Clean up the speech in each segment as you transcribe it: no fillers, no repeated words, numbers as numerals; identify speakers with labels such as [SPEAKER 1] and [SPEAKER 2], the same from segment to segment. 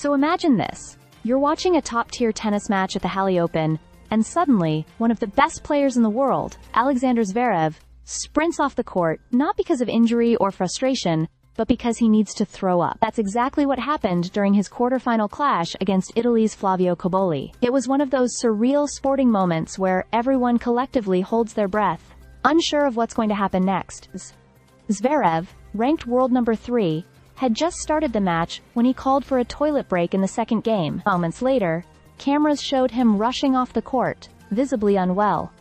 [SPEAKER 1] So imagine this. You're watching a top-tier tennis match at the Halle Open, and suddenly, one of the best players in the world, Alexander Zverev, sprints off the court, not because of injury or frustration, but because he needs to throw up. That's exactly what happened during his quarterfinal clash against Italy's Flavio Cobolli. It was one of those surreal sporting moments where everyone collectively holds their breath, unsure of what's going to happen next. Zverev, ranked world number 3, had just started the match when he called for a toilet break in the second game. Moments later, cameras showed him rushing off the court, visibly unwell.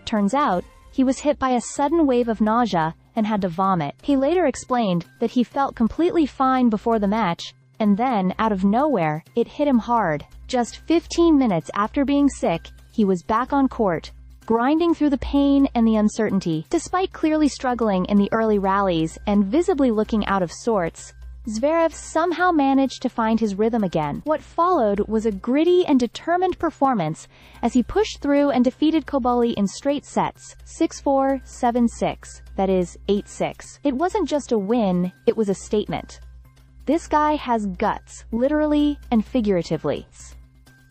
[SPEAKER 1] Turns out, he was hit by a sudden wave of nausea and had to vomit. He later explained that he felt completely fine before the match, and then, out of nowhere, it hit him hard. Just 15 minutes after being sick, he was back on court, grinding through the pain and the uncertainty. Despite clearly struggling in the early rallies and visibly looking out of sorts, Zverev somehow managed to find his rhythm again. What followed was a gritty and determined performance as he pushed through and defeated Cobolli in straight sets, 6-4, 7-6, that is, 8-6. It wasn't just a win, it was a statement. This guy has guts, literally and figuratively.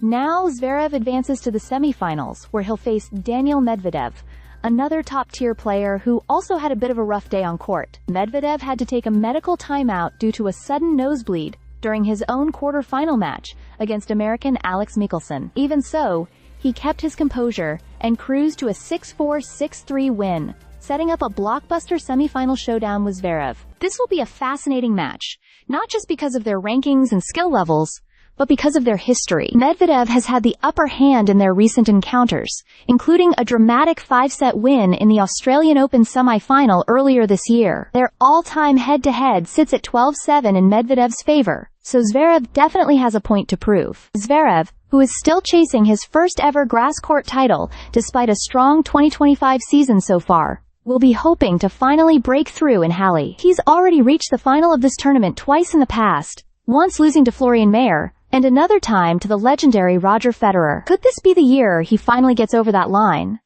[SPEAKER 1] Now Zverev advances to the semifinals, where he'll face Daniil Medvedev, another top-tier player who also had a bit of a rough day on court. Medvedev had to take a medical timeout due to a sudden nosebleed during his own quarter-final match against American Alex Michelsen. Even so, he kept his composure and cruised to a 6-4, 6-3 win, setting up a blockbuster semifinal showdown with Zverev. This will be a fascinating match, not just because of their rankings and skill levels, but because of their history. Medvedev has had the upper hand in their recent encounters, including a dramatic 5-set win in the Australian Open semi-final earlier this year. Their all-time head-to-head sits at 12-7 in Medvedev's favor, so Zverev definitely has a point to prove. Zverev, who is still chasing his first-ever grass-court title despite a strong 2025 season so far, will be hoping to finally break through in Halle. He's already reached the final of this tournament twice in the past, once losing to Florian Mayer, and another time to the legendary Roger Federer. Could this be the year he finally gets over that line?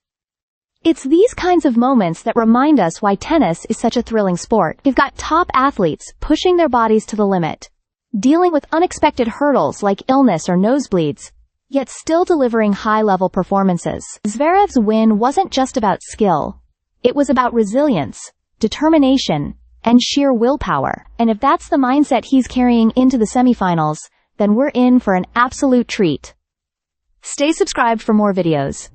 [SPEAKER 1] It's these kinds of moments that remind us why tennis is such a thrilling sport. You've got top athletes pushing their bodies to the limit, dealing with unexpected hurdles like illness or nosebleeds, yet still delivering high-level performances. Zverev's win wasn't just about skill. It was about resilience, determination, and sheer willpower. And if that's the mindset he's carrying into the semifinals, then we're in for an absolute treat. Stay subscribed for more videos.